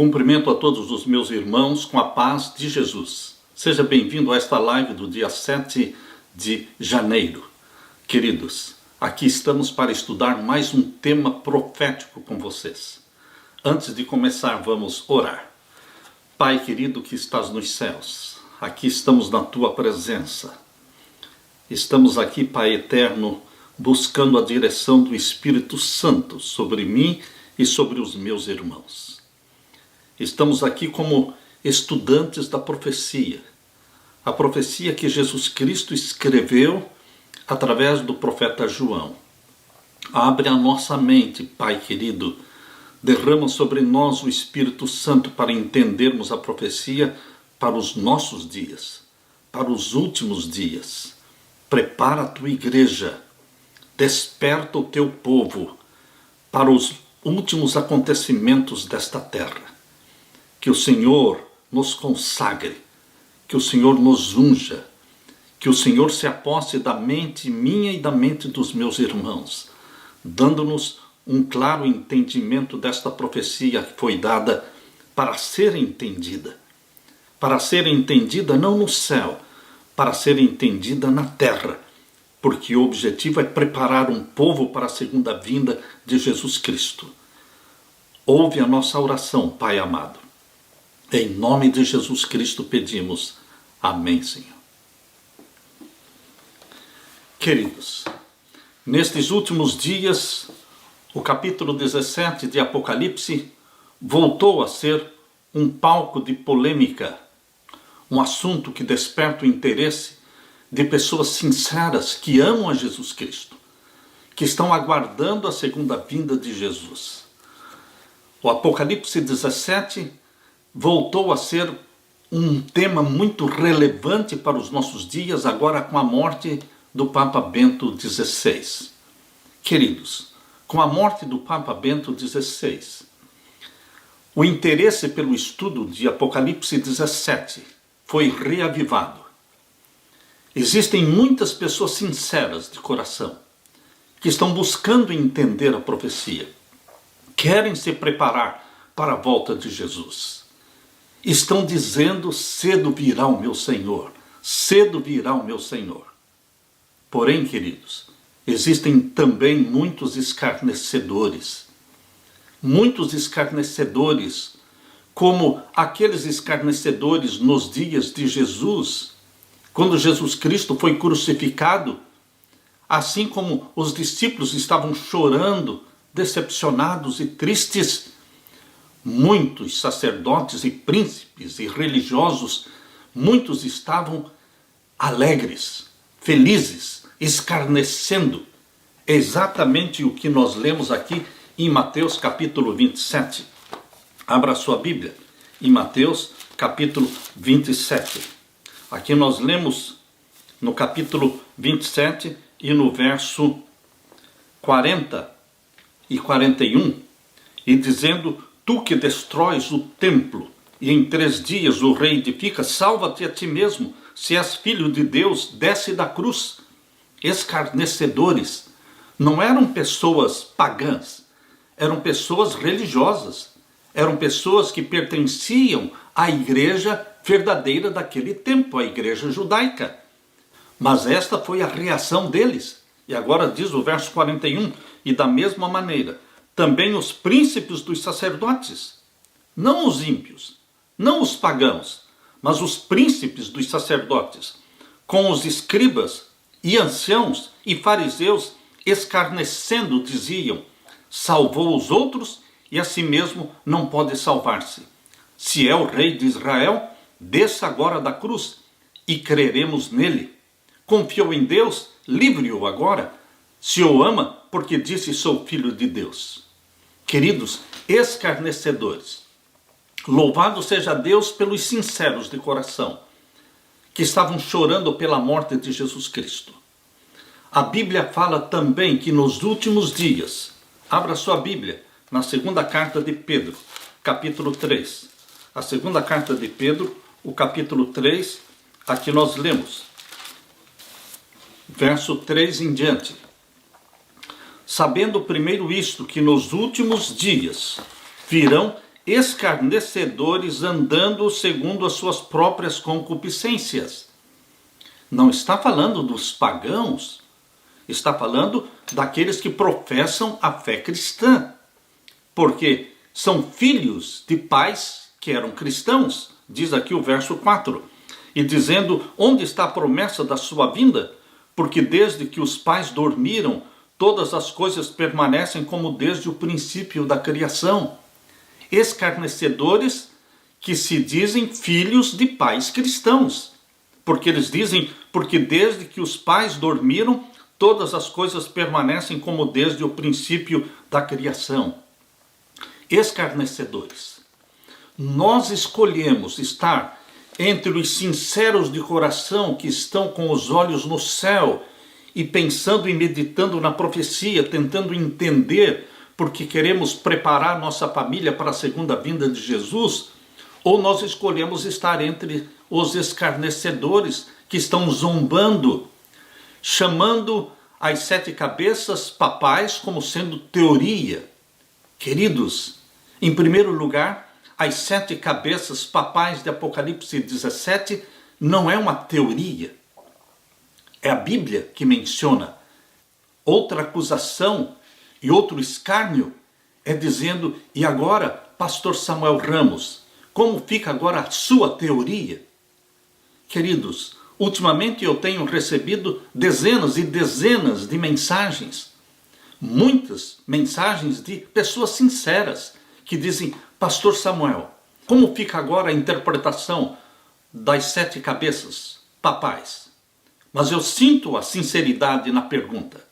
Cumprimento a todos os meus irmãos com a paz de Jesus. Seja bem-vindo a esta live do dia 7 de janeiro. Queridos, aqui estamos para estudar mais um tema profético com vocês. Antes de começar, vamos orar. Pai querido que estás nos céus, aqui estamos na tua presença. Estamos aqui, Pai eterno, buscando a direção do Espírito Santo sobre mim e sobre os meus irmãos. Estamos aqui como estudantes da profecia. A profecia que Jesus Cristo escreveu através do profeta João. Abre a nossa mente, Pai querido. Derrama sobre nós o Espírito Santo para entendermos a profecia para os nossos dias, para os últimos dias. Prepara a tua igreja. Desperta o teu povo para os últimos acontecimentos desta terra. Que o Senhor nos consagre, que o Senhor nos unja, que o Senhor se aposse da mente minha e da mente dos meus irmãos, dando-nos um claro entendimento desta profecia que foi dada para ser entendida. Para ser entendida não no céu, para ser entendida na terra, porque o objetivo é preparar um povo para a segunda vinda de Jesus Cristo. Ouve a nossa oração, Pai amado. Em nome de Jesus Cristo pedimos. Amém, Senhor. Queridos, nestes últimos dias, o capítulo 17 de Apocalipse voltou a ser um palco de polêmica, um assunto que desperta o interesse de pessoas sinceras que amam a Jesus Cristo, que estão aguardando a segunda vinda de Jesus. O Apocalipse 17 voltou a ser um tema muito relevante para os nossos dias, agora com a morte do Papa Bento XVI. Queridos, com a morte do Papa Bento XVI, o interesse pelo estudo de Apocalipse 17 foi reavivado. Existem muitas pessoas sinceras de coração que estão buscando entender a profecia, querem se preparar para a volta de Jesus. Estão dizendo: cedo virá o meu Senhor, cedo virá o meu Senhor. Porém, queridos, existem também muitos escarnecedores, como aqueles escarnecedores nos dias de Jesus, quando Jesus Cristo foi crucificado, assim como os discípulos estavam chorando, decepcionados e tristes, muitos sacerdotes e príncipes e religiosos, muitos estavam alegres, felizes, escarnecendo. É exatamente o que nós lemos aqui em Mateus capítulo 27. Abra a sua Bíblia, em Mateus capítulo 27. Aqui nós lemos no capítulo 27 e no verso 40 e 41, e dizendo: tu que destróis o templo, e em 3 dias o rei edifica, salva-te a ti mesmo, se és filho de Deus, desce da cruz. Escarnecedores não eram pessoas pagãs, eram pessoas religiosas, eram pessoas que pertenciam à igreja verdadeira daquele tempo, a igreja judaica. Mas esta foi a reação deles. E agora diz o verso 41, e da mesma maneira, também os príncipes dos sacerdotes, não os ímpios, não os pagãos, mas os príncipes dos sacerdotes, com os escribas e anciãos e fariseus, escarnecendo, diziam: salvou os outros e a si mesmo não pode salvar-se. Se é o rei de Israel, desça agora da cruz e creremos nele. Confiou em Deus, livre-o agora. Se o ama, porque disse: sou filho de Deus. Queridos, escarnecedores, louvado seja Deus pelos sinceros de coração, que estavam chorando pela morte de Jesus Cristo. A Bíblia fala também que nos últimos dias, abra sua Bíblia, na segunda carta de Pedro, capítulo 3. A segunda carta de Pedro, o capítulo 3, aqui nós lemos, verso 3 em diante. Sabendo primeiro isto, que nos últimos dias virão escarnecedores andando segundo as suas próprias concupiscências. Não está falando dos pagãos, está falando daqueles que professam a fé cristã, porque são filhos de pais que eram cristãos, diz aqui o verso 4, e dizendo: onde está a promessa da sua vinda? Porque desde que os pais dormiram, todas as coisas permanecem como desde o princípio da criação. Escarnecedores que se dizem filhos de pais cristãos, porque eles dizem: porque desde que os pais dormiram, todas as coisas permanecem como desde o princípio da criação. Escarnecedores. Nós escolhemos estar entre os sinceros de coração que estão com os olhos no céu e pensando e meditando na profecia, tentando entender, porque queremos preparar nossa família para a segunda vinda de Jesus, ou nós escolhemos estar entre os escarnecedores que estão zombando, chamando as 7 cabeças papais como sendo teoria. Queridos, em primeiro lugar, as 7 cabeças papais de Apocalipse 17 não é uma teoria. É a Bíblia que menciona. Outra acusação e outro escárnio é dizendo: e agora, pastor Samuel Ramos, como fica agora a sua teoria? Queridos, ultimamente eu tenho recebido dezenas e dezenas de mensagens, muitas mensagens de pessoas sinceras que dizem: pastor Samuel, como fica agora a interpretação das 7 cabeças papais? Mas eu sinto a sinceridade na pergunta.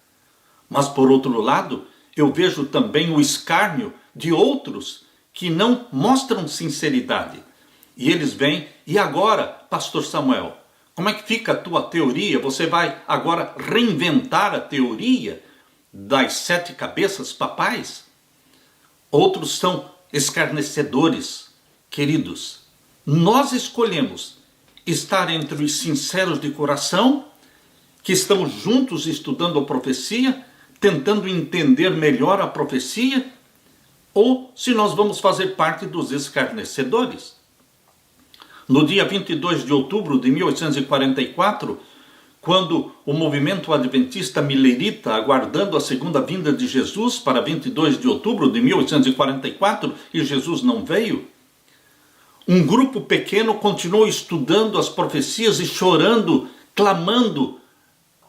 Mas por outro lado, eu vejo também o escárnio de outros que não mostram sinceridade. E eles vêm: e agora, pastor Samuel, como é que fica a tua teoria? Você vai agora reinventar a teoria das 7 cabeças papais? Outros são escarnecedores. Queridos, nós escolhemos estar entre os sinceros de coração, que estão juntos estudando a profecia, tentando entender melhor a profecia, ou se nós vamos fazer parte dos escarnecedores. No dia 22 de outubro de 1844, quando o movimento adventista milerita, aguardando a segunda vinda de Jesus para 22 de outubro de 1844, e Jesus não veio, um grupo pequeno continuou estudando as profecias e chorando, clamando,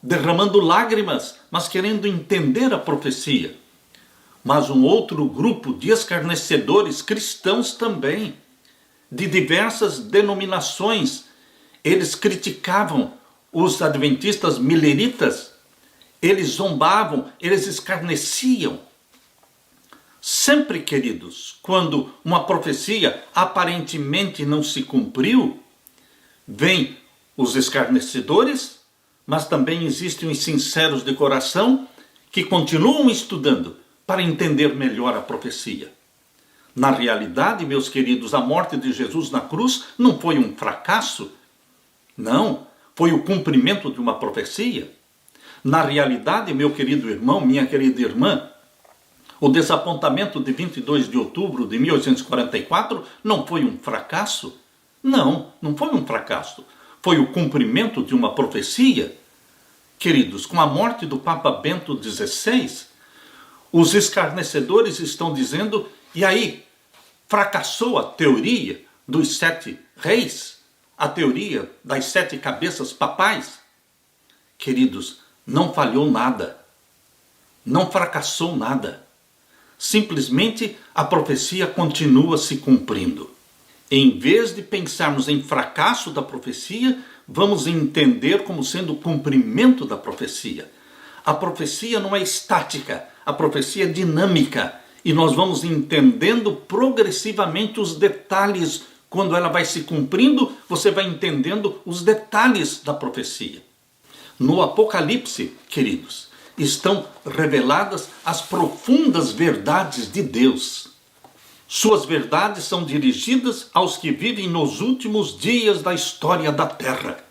derramando lágrimas, mas querendo entender a profecia. Mas um outro grupo de escarnecedores cristãos também, de diversas denominações, eles criticavam os adventistas mileritas, eles zombavam, eles escarneciam. Sempre, queridos, quando uma profecia aparentemente não se cumpriu, vêm os escarnecedores, mas também existem os sinceros de coração que continuam estudando para entender melhor a profecia. Na realidade, meus queridos, a morte de Jesus na cruz não foi um fracasso. Não, foi o cumprimento de uma profecia. Na realidade, meu querido irmão, minha querida irmã, o desapontamento de 22 de outubro de 1844 não foi um fracasso. Não, não foi um fracasso. Foi o cumprimento de uma profecia. Queridos, com a morte do Papa Bento XVI, os escarnecedores estão dizendo: e aí, fracassou a teoria dos 7 reis? A teoria das 7 cabeças papais? Queridos, não falhou nada. Não fracassou nada. Simplesmente a profecia continua se cumprindo. Em vez de pensarmos em fracasso da profecia, vamos entender como sendo o cumprimento da profecia. A profecia não é estática, a profecia é dinâmica. E nós vamos entendendo progressivamente os detalhes. Quando ela vai se cumprindo, você vai entendendo os detalhes da profecia. No Apocalipse, queridos, estão reveladas as profundas verdades de Deus. Suas verdades são dirigidas aos que vivem nos últimos dias da história da Terra.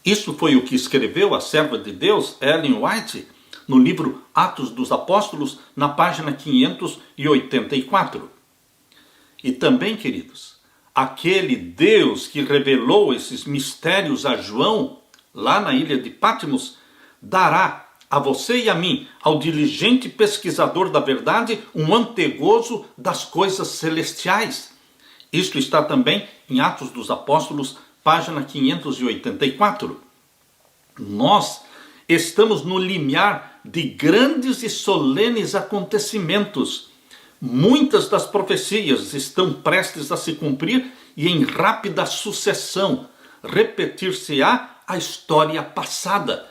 Isso foi o que escreveu a serva de Deus, Ellen White, no livro Atos dos Apóstolos, na página 584. E também, queridos, aquele Deus que revelou esses mistérios a João, lá na ilha de Patmos, dará a você e a mim, ao diligente pesquisador da verdade, um antegozo das coisas celestiais. Isto está também em Atos dos Apóstolos, página 584. Nós estamos no limiar de grandes e solenes acontecimentos. Muitas das profecias estão prestes a se cumprir e em rápida sucessão. Repetir-se-á a história passada.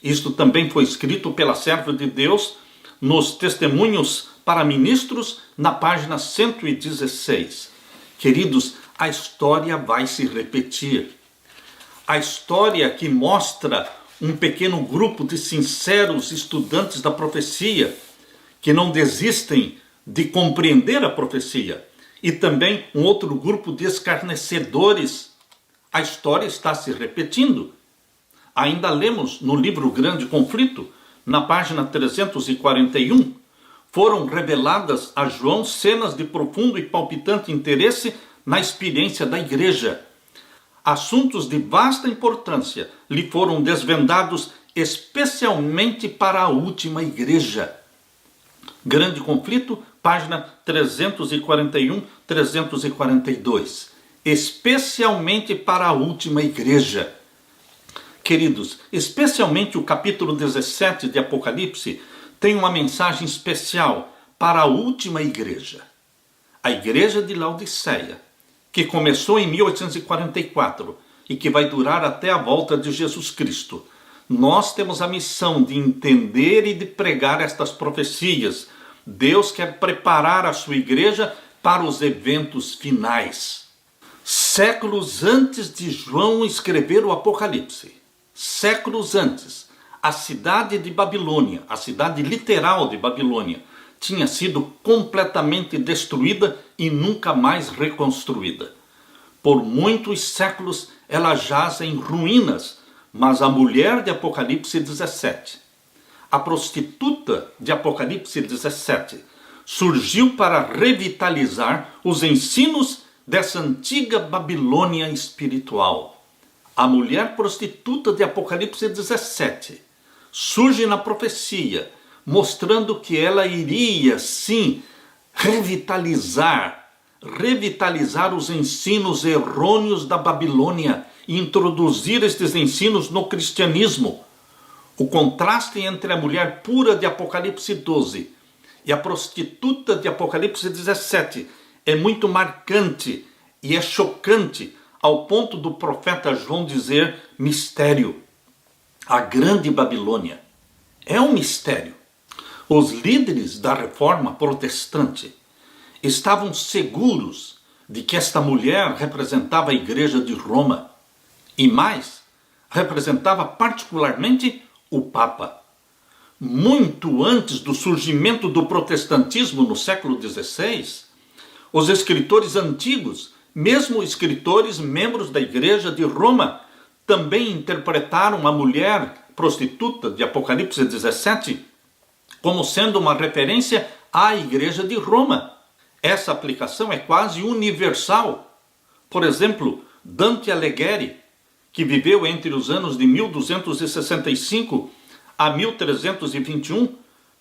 Isto também foi escrito pela serva de Deus nos Testemunhos para Ministros, na página 116. Queridos, a história vai se repetir. A história que mostra um pequeno grupo de sinceros estudantes da profecia que não desistem de compreender a profecia, e também um outro grupo de escarnecedores. A história está se repetindo. Ainda lemos no livro Grande Conflito, na página 341, foram reveladas a João cenas de profundo e palpitante interesse na experiência da igreja. Assuntos de vasta importância lhe foram desvendados especialmente para a última igreja. Grande Conflito, página 341, 342. Especialmente para a última igreja. Queridos, especialmente o capítulo 17 de Apocalipse tem uma mensagem especial para a última igreja. A igreja de Laodiceia, que começou em 1844 e que vai durar até a volta de Jesus Cristo. Nós temos a missão de entender e de pregar estas profecias. Deus quer preparar a sua igreja para os eventos finais. Séculos antes de João escrever o Apocalipse, séculos antes, a cidade de Babilônia, a cidade literal de Babilônia, tinha sido completamente destruída e nunca mais reconstruída. Por muitos séculos ela jaz em ruínas, mas a mulher de Apocalipse 17, a prostituta de Apocalipse 17, surgiu para revitalizar os ensinos dessa antiga Babilônia espiritual. A mulher prostituta de Apocalipse 17 surge na profecia, mostrando que ela iria, sim, revitalizar os ensinos errôneos da Babilônia e introduzir estes ensinos no cristianismo. O contraste entre a mulher pura de Apocalipse 12 e a prostituta de Apocalipse 17 é muito marcante e é chocante, ao ponto do profeta João dizer mistério. A grande Babilônia é um mistério. Os líderes da reforma protestante estavam seguros de que esta mulher representava a igreja de Roma e mais, representava particularmente o Papa. Muito antes do surgimento do protestantismo no século XVI, os escritores antigos, mesmo escritores membros da igreja de Roma, também interpretaram a mulher prostituta de Apocalipse 17 como sendo uma referência à igreja de Roma. Essa aplicação é quase universal. Por exemplo, Dante Alighieri, que viveu entre os anos de 1265 a 1321,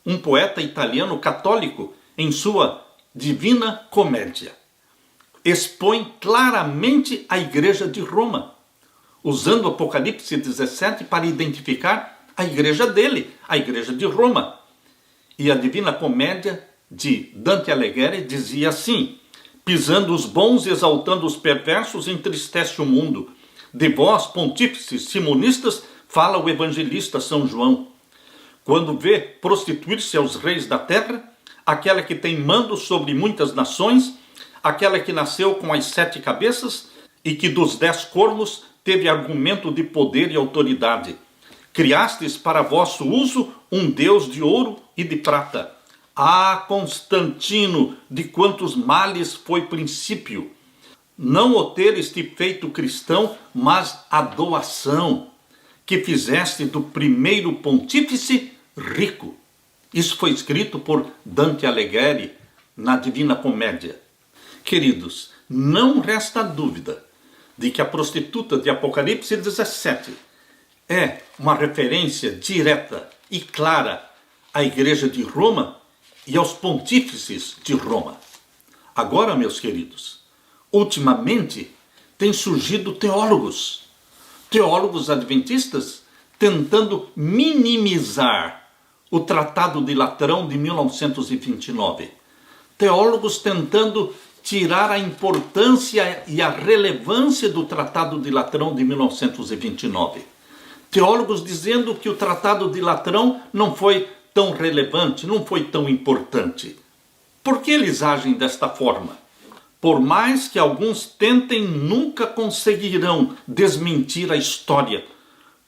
um poeta italiano católico, em sua Divina Comédia, expõe claramente a igreja de Roma, usando Apocalipse 17 para identificar a igreja dele, a igreja de Roma. E a Divina Comédia de Dante Alighieri dizia assim: pisando os bons e exaltando os perversos, entristece o mundo. De vós, pontífices simonistas, fala o evangelista São João. Quando vê prostituir-se aos reis da terra, aquela que tem mando sobre muitas nações, aquela que nasceu com as 7 cabeças e que dos 10 cornos teve argumento de poder e autoridade. Criastes para vosso uso um Deus de ouro e de prata. Ah, Constantino, de quantos males foi princípio! Não o teres te feito cristão, mas a doação que fizeste do primeiro pontífice rico. Isso foi escrito por Dante Alighieri na Divina Comédia. Queridos, não resta dúvida de que a prostituta de Apocalipse 17 é uma referência direta e clara à Igreja de Roma e aos pontífices de Roma. Agora, meus queridos, ultimamente têm surgido teólogos adventistas tentando minimizar o Tratado de Latrão de 1929. Teólogos tentando tirar a importância e a relevância do Tratado de Latrão de 1929. Teólogos dizendo que o Tratado de Latrão não foi tão relevante, não foi tão importante. Por que eles agem desta forma? Por mais que alguns tentem, nunca conseguirão desmentir a história,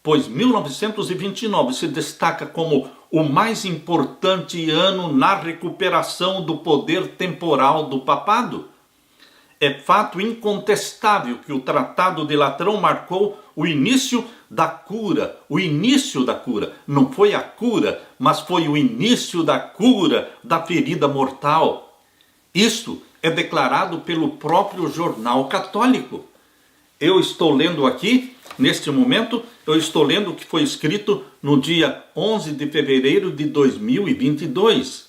pois 1929 se destaca como o mais importante ano na recuperação do poder temporal do papado. É fato incontestável que o Tratado de Latrão marcou o início da cura. O início da cura. Não foi a cura, mas foi o início da cura da ferida mortal. Isto é declarado pelo próprio jornal católico. Eu estou lendo aqui, neste momento, eu estou lendo o que foi escrito no dia 11 de fevereiro de 2022.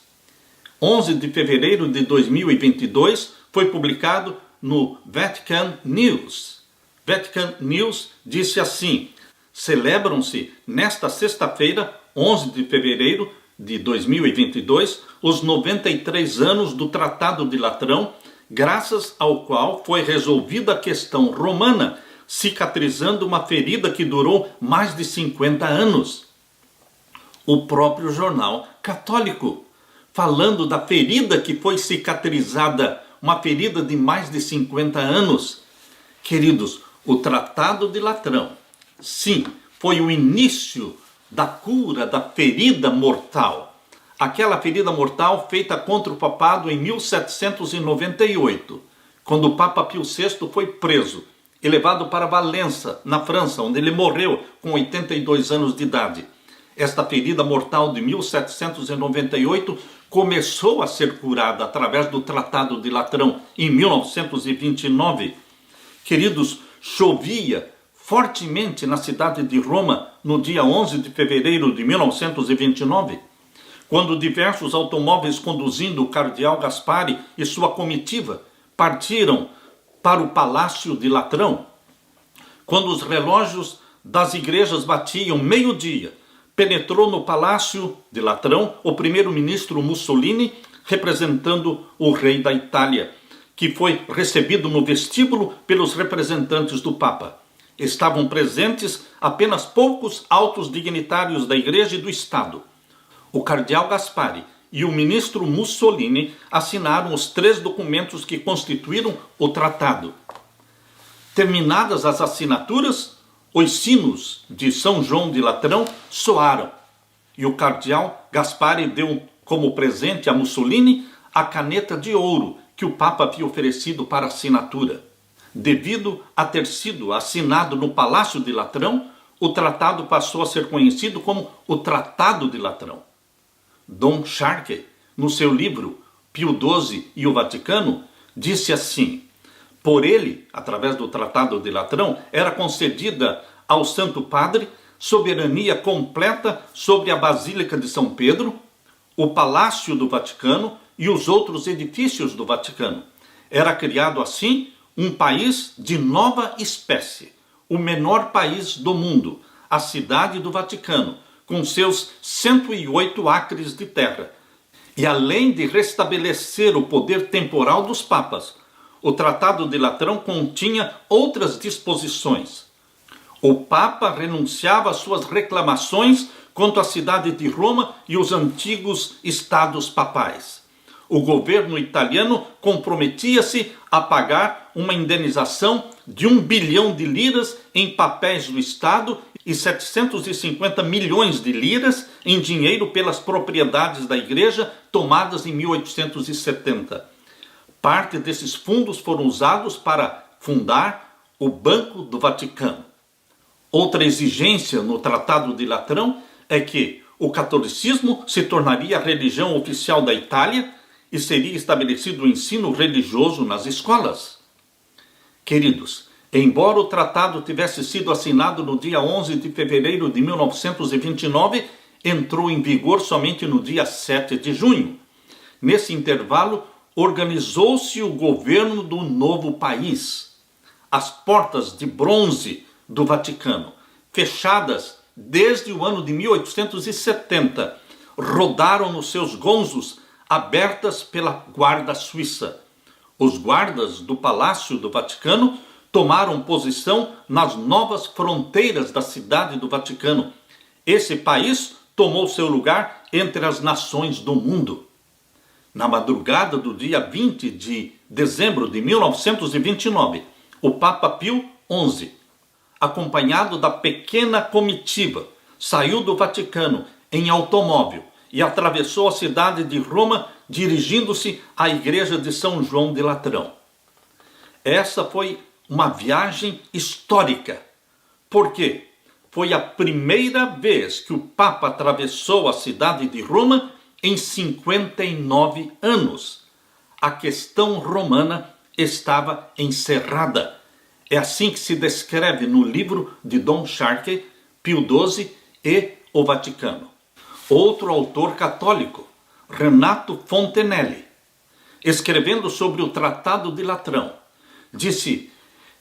11 de fevereiro de 2022 foi publicado no Vatican News. Vatican News disse assim: celebram-se nesta sexta-feira, 11 de fevereiro de 2022, os 93 anos do Tratado de Latrão, graças ao qual foi resolvida a questão romana, cicatrizando uma ferida que durou mais de 50 anos. O próprio jornal católico, falando da ferida que foi cicatrizada, uma ferida de mais de 50 anos. Queridos, o Tratado de Latrão, sim, foi o início da cura da ferida mortal. Aquela ferida mortal feita contra o papado em 1798, quando o Papa Pio VI foi preso e levado para Valença, na França, onde ele morreu com 82 anos de idade. Esta ferida mortal de 1798 começou a ser curada através do Tratado de Latrão em 1929. Queridos, chovia fortemente na cidade de Roma no dia 11 de fevereiro de 1929, quando diversos automóveis conduzindo o cardeal Gaspari e sua comitiva partiram para o Palácio de Latrão. Quando os relógios das igrejas batiam meio-dia, penetrou no Palácio de Latrão o primeiro-ministro Mussolini, representando o rei da Itália, que foi recebido no vestíbulo pelos representantes do Papa. Estavam presentes apenas poucos altos dignitários da Igreja e do Estado. O cardeal Gaspari e o ministro Mussolini assinaram os 3 documentos que constituíram o tratado. Terminadas as assinaturas, os sinos de São João de Latrão soaram e o cardeal Gaspari deu como presente a Mussolini a caneta de ouro que o Papa havia oferecido para assinatura. Devido a ter sido assinado no Palácio de Latrão, o tratado passou a ser conhecido como o Tratado de Latrão. Dom Sharkey, no seu livro Pio XII e o Vaticano, disse assim: por ele, através do Tratado de Latrão, era concedida ao Santo Padre soberania completa sobre a Basílica de São Pedro, o Palácio do Vaticano e os outros edifícios do Vaticano. Era criado assim um país de nova espécie, o menor país do mundo, a cidade do Vaticano, com seus 108 acres de terra. E além de restabelecer o poder temporal dos papas, o Tratado de Latrão continha outras disposições. O Papa renunciava às suas reclamações quanto à cidade de Roma e os antigos estados papais. O governo italiano comprometia-se a pagar uma indenização de 1 bilhão de liras em papéis do Estado e 750 milhões de liras em dinheiro pelas propriedades da igreja tomadas em 1870. Parte desses fundos foram usados para fundar o Banco do Vaticano. Outra exigência no Tratado de Latrão é que o catolicismo se tornaria a religião oficial da Itália e seria estabelecido o ensino religioso nas escolas. Queridos, embora o tratado tivesse sido assinado no dia 11 de fevereiro de 1929, entrou em vigor somente no dia 7 de junho. Nesse intervalo, organizou-se o governo do novo país. As portas de bronze do Vaticano, fechadas desde o ano de 1870, rodaram nos seus gonzos, abertas pela guarda suíça. Os guardas do Palácio do Vaticano tomaram posição nas novas fronteiras da cidade do Vaticano. Esse país tomou seu lugar entre as nações do mundo. Na madrugada do dia 20 de dezembro de 1929, o Papa Pio XI, acompanhado da pequena comitiva, saiu do Vaticano em automóvel e atravessou a cidade de Roma, dirigindo-se à igreja de São João de Latrão. Essa foi uma viagem histórica. Por quê? Foi a primeira vez que o Papa atravessou a cidade de Roma em 59 anos. A questão romana estava encerrada. É assim que se descreve no livro de Don Sciarca, Pio XII e o Vaticano. Outro autor católico, Renato Fontenelle, escrevendo sobre o Tratado de Latrão, disse: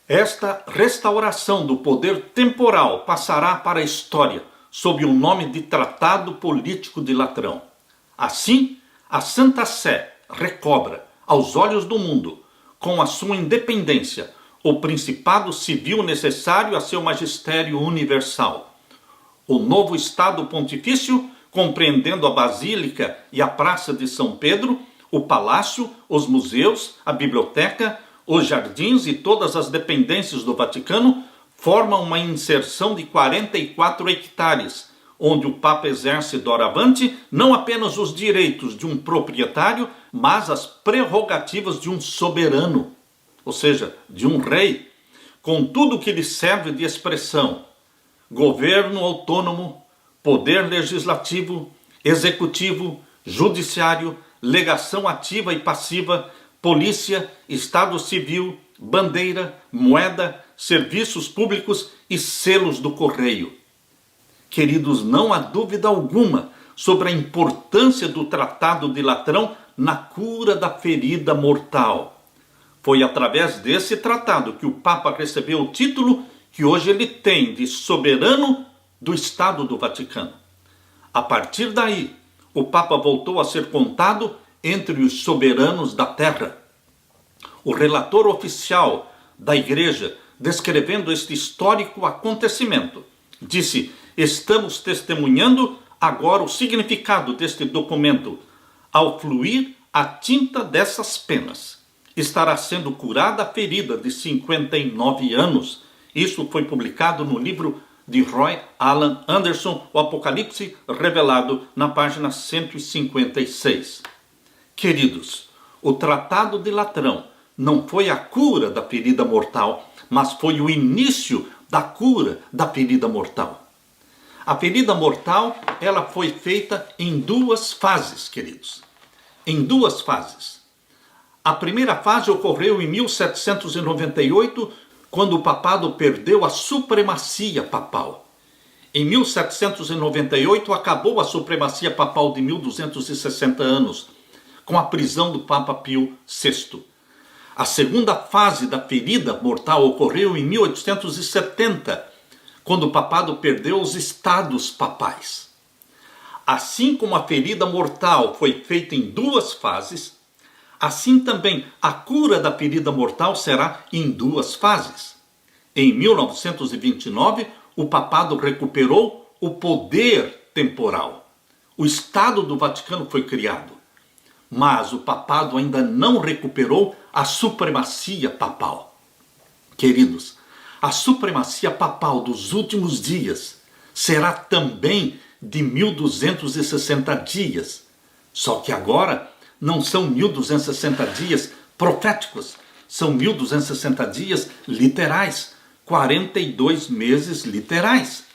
esta restauração do poder temporal passará para a história sob o nome de Tratado Político de Latrão. Assim, a Santa Sé recobra, aos olhos do mundo, com a sua independência, o principado civil necessário a seu magistério universal. O novo Estado Pontifício, compreendendo a Basílica e a Praça de São Pedro, o Palácio, os museus, a biblioteca, os jardins e todas as dependências do Vaticano, formam uma inserção de 44 hectares, onde o Papa exerce doravante não apenas os direitos de um proprietário, mas as prerrogativas de um soberano, ou seja, de um rei, com tudo que lhe serve de expressão: governo autônomo, poder legislativo, executivo, judiciário, legação ativa e passiva, polícia, estado civil, bandeira, moeda, serviços públicos e selos do correio. Queridos, não há dúvida alguma sobre a importância do Tratado de Latrão na cura da ferida mortal. Foi através desse tratado que o Papa recebeu o título que hoje ele tem de soberano do Estado do Vaticano. A partir daí, o Papa voltou a ser contado entre os soberanos da terra. O relator oficial da Igreja, descrevendo este histórico acontecimento, disse: estamos testemunhando agora o significado deste documento. Ao fluir a tinta dessas penas, estará sendo curada a ferida de 59 anos. Isso foi publicado no livro de Roy Alan Anderson, O Apocalipse Revelado, na página 156. Queridos, o Tratado de Latrão não foi a cura da ferida mortal, mas foi o início da cura da ferida mortal. A ferida mortal, ela foi feita em duas fases, queridos. Em duas fases. A primeira fase ocorreu em 1798, quando o papado perdeu a supremacia papal. Em 1798 acabou a supremacia papal de 1260 anos, com a prisão do Papa Pio VI. A segunda fase da ferida mortal ocorreu em 1870, quando o papado perdeu os estados papais. Assim como a ferida mortal foi feita em duas fases, assim também a cura da ferida mortal será em duas fases. Em 1929, o papado recuperou o poder temporal. O Estado do Vaticano foi criado, mas o papado ainda não recuperou a supremacia papal. Queridos, a supremacia papal dos últimos dias será também de 1260 dias. Só que agora não são 1260 dias proféticos, são 1260 dias literais, 42 meses literais.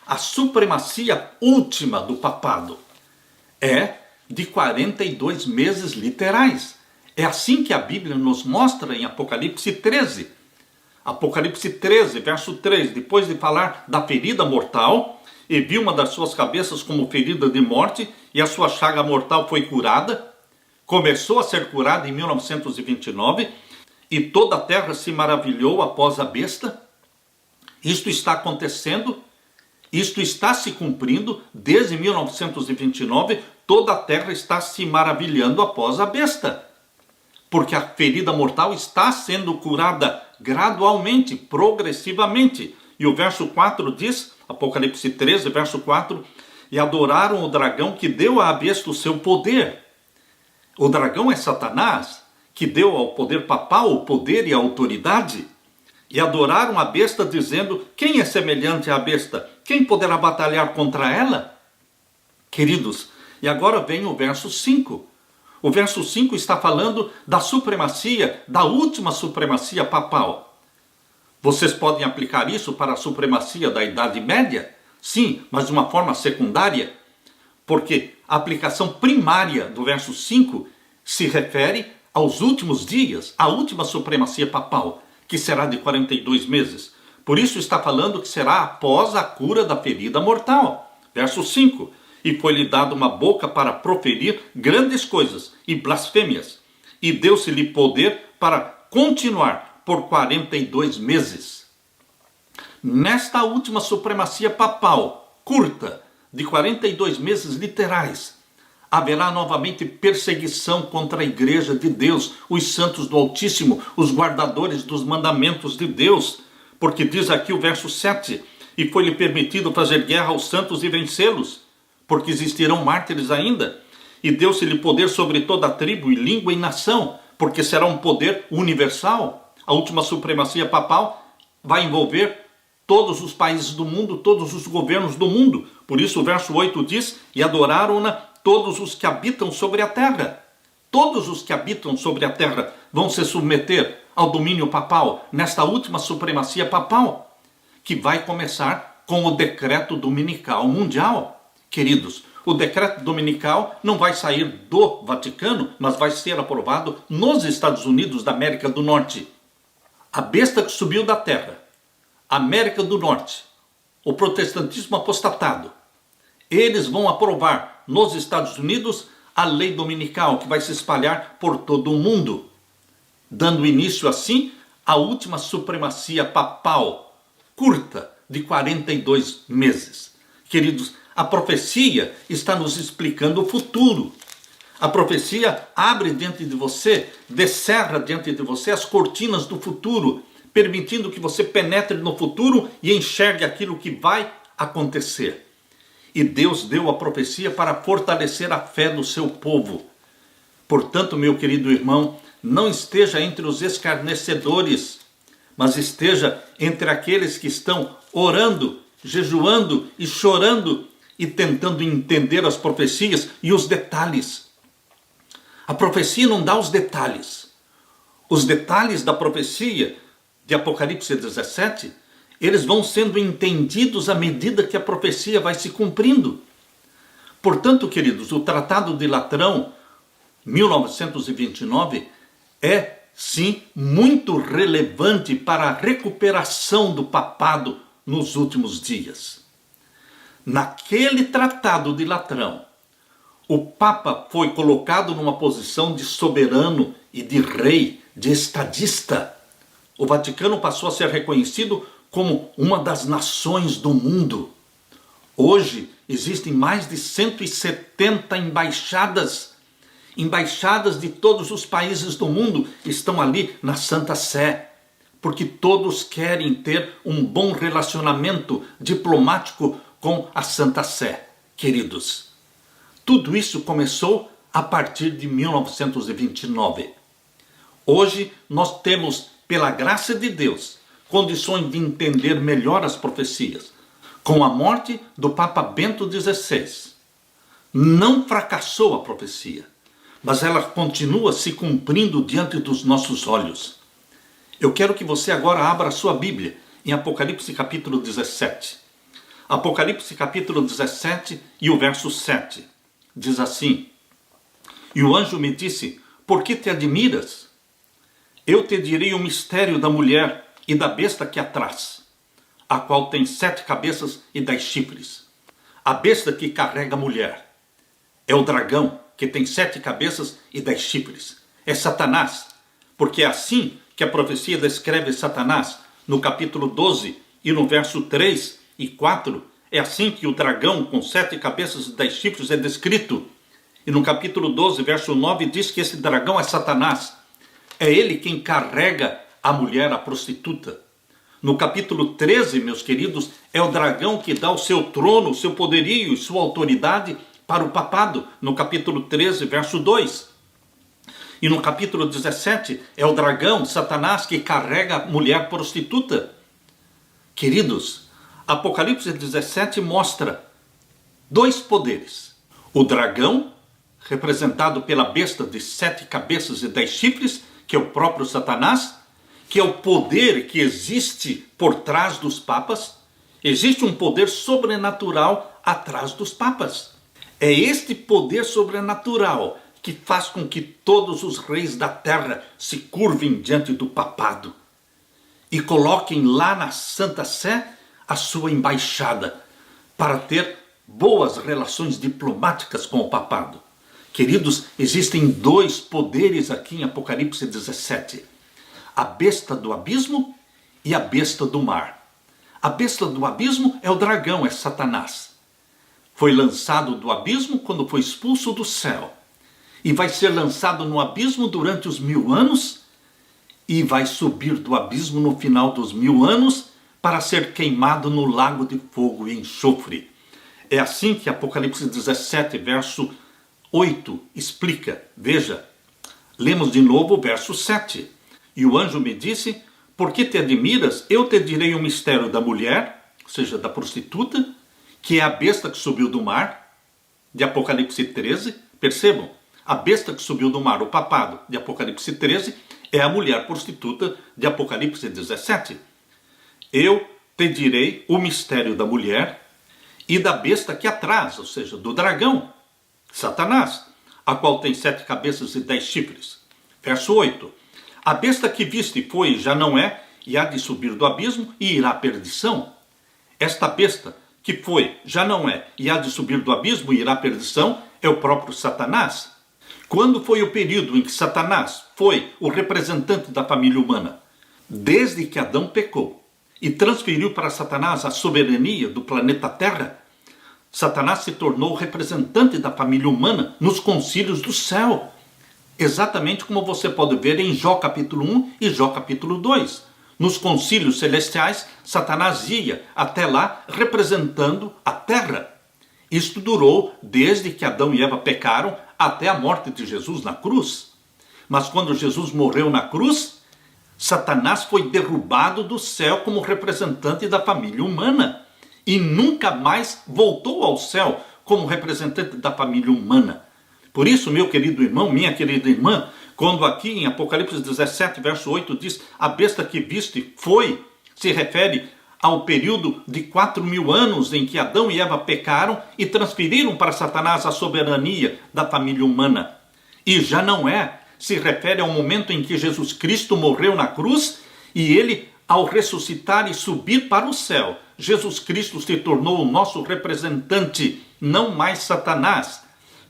A supremacia última do papado é de 42 meses literais. É assim que a Bíblia nos mostra em Apocalipse 13. Apocalipse 13, verso 3, depois de falar da ferida mortal, e viu uma das suas cabeças como ferida de morte, e a sua chaga mortal foi curada, começou a ser curada em 1929, e toda a terra se maravilhou após a besta. Isto está acontecendo, isto está se cumprindo desde 1929, toda a terra está se maravilhando após a besta. Porque a ferida mortal está sendo curada gradualmente, progressivamente. E o verso 4 diz, Apocalipse 13, verso 4, e adoraram o dragão que deu à besta o seu poder. O dragão é Satanás, que deu ao poder papal o poder e a autoridade. E adoraram a besta, dizendo, quem é semelhante à besta? Quem poderá batalhar contra ela? Queridos, e agora vem o verso 5. O verso 5 está falando da supremacia, da última supremacia papal. Vocês podem aplicar isso para a supremacia da Idade Média? Sim, mas de uma forma secundária. Porque a aplicação primária do verso 5 se refere aos últimos dias, à última supremacia papal, que será de 42 meses. Por isso está falando que será após a cura da ferida mortal. Verso 5. E foi-lhe dado uma boca para proferir grandes coisas e blasfêmias. E deu-se-lhe poder para continuar por 42 meses. Nesta última supremacia papal, curta, de 42 meses literais, haverá novamente perseguição contra a igreja de Deus, os santos do Altíssimo, os guardadores dos mandamentos de Deus. Porque diz aqui o verso 7, e foi-lhe permitido fazer guerra aos santos e vencê-los, porque existirão mártires ainda, e deu-se-lhe poder sobre toda a tribo e língua e nação, porque será um poder universal. A última supremacia papal vai envolver todos os países do mundo, todos os governos do mundo. Por isso o verso 8 diz, e adoraram-na todos os que habitam sobre a terra. Todos os que habitam sobre a terra vão se submeter ao domínio papal, nesta última supremacia papal, que vai começar com o decreto dominical mundial. Queridos, o decreto dominical não vai sair do Vaticano, mas vai ser aprovado nos Estados Unidos da América do Norte. A besta que subiu da terra, América do Norte, o protestantismo apostatado, eles vão aprovar nos Estados Unidos a lei dominical, que vai se espalhar por todo o mundo, dando início assim à última supremacia papal, curta, de 42 meses. Queridos, a profecia está nos explicando o futuro. A profecia abre diante de você, descerra diante de você as cortinas do futuro, permitindo que você penetre no futuro e enxergue aquilo que vai acontecer. E Deus deu a profecia para fortalecer a fé do seu povo. Portanto, meu querido irmão, não esteja entre os escarnecedores, mas esteja entre aqueles que estão orando, jejuando e chorando e tentando entender as profecias e os detalhes. A profecia não dá os detalhes. Os detalhes da profecia de Apocalipse 17, eles vão sendo entendidos à medida que a profecia vai se cumprindo. Portanto, queridos, o Tratado de Latrão, 1929, é, sim, muito relevante para a recuperação do papado nos últimos dias. Naquele Tratado de Latrão, o Papa foi colocado numa posição de soberano e de rei, de estadista. O Vaticano passou a ser reconhecido como uma das nações do mundo. Hoje existem mais de 170 embaixadas. Embaixadas de todos os países do mundo estão ali na Santa Sé, porque todos querem ter um bom relacionamento diplomático com a Santa Sé, queridos. Tudo isso começou a partir de 1929. Hoje nós temos, pela graça de Deus, condições de entender melhor as profecias. Com a morte do Papa Bento XVI, não fracassou a profecia, mas ela continua se cumprindo diante dos nossos olhos. Eu quero que você agora abra a sua Bíblia em Apocalipse capítulo 17. Apocalipse capítulo 17 e o verso 7. Diz assim: E o anjo me disse: por que te admiras? Eu te direi o mistério da mulher e da besta que a traz, a qual tem 7 cabeças e 10 chifres. A besta que carrega a mulher é o dragão, que tem 7 cabeças e 10 chifres. É Satanás, porque é assim que a profecia descreve Satanás no capítulo 12 e no verso 3 e 4. É assim que o dragão com 7 cabeças e 10 chifres é descrito. E no capítulo 12, verso 9, diz que esse dragão é Satanás. É ele quem carrega a mulher, a prostituta. No capítulo 13, meus queridos, é o dragão que dá o seu trono, o seu poderio e sua autoridade para o papado. No capítulo 13, verso 2. E no capítulo 17, é o dragão, Satanás, que carrega a mulher prostituta. Queridos, Apocalipse 17 mostra 2 poderes. O dragão, representado pela besta de 7 cabeças e 10 chifres, que é o próprio Satanás, que é o poder que existe por trás dos papas. Existe um poder sobrenatural atrás dos papas. É este poder sobrenatural que faz com que todos os reis da terra se curvem diante do papado e coloquem lá na Santa Sé a sua embaixada para ter boas relações diplomáticas com o papado. Queridos, existem 2 poderes aqui em Apocalipse 17. A besta do abismo e a besta do mar. A besta do abismo é o dragão, é Satanás. Foi lançado do abismo quando foi expulso do céu. E vai ser lançado no abismo durante os 1000 anos. E vai subir do abismo no final dos 1000 anos para ser queimado no lago de fogo e enxofre. É assim que Apocalipse 17, verso 8 explica. Veja, lemos de novo o verso 7. E o anjo me disse: por que te admiras? Eu te direi o mistério da mulher, ou seja, da prostituta, que é a besta que subiu do mar, de Apocalipse 13. Percebam, a besta que subiu do mar, o papado, de Apocalipse 13, é a mulher prostituta de Apocalipse 17. Eu te direi o mistério da mulher e da besta que a traz, ou seja, do dragão, Satanás, a qual tem 7 cabeças e 10 chifres. Verso 8. A besta que viste foi e já não é, e há de subir do abismo e irá à perdição. Esta besta que foi, já não é, e há de subir do abismo e irá à perdição, é o próprio Satanás. Quando foi o período em que Satanás foi o representante da família humana? Desde que Adão pecou e transferiu para Satanás a soberania do planeta Terra, Satanás se tornou o representante da família humana nos concílios do céu. Exatamente como você pode ver em Jó capítulo 1 e Jó capítulo 2. Nos concílios celestiais, Satanás ia até lá representando a terra. Isto durou desde que Adão e Eva pecaram até a morte de Jesus na cruz. Mas quando Jesus morreu na cruz, Satanás foi derrubado do céu como representante da família humana e nunca mais voltou ao céu como representante da família humana. Por isso, meu querido irmão, minha querida irmã, quando aqui em Apocalipse 17, verso 8 diz: a besta que viste foi, se refere ao período de 4.000 anos em que Adão e Eva pecaram e transferiram para Satanás a soberania da família humana. E já não é, se refere ao momento em que Jesus Cristo morreu na cruz e ele, ao ressuscitar e subir para o céu, Jesus Cristo se tornou o nosso representante, não mais Satanás.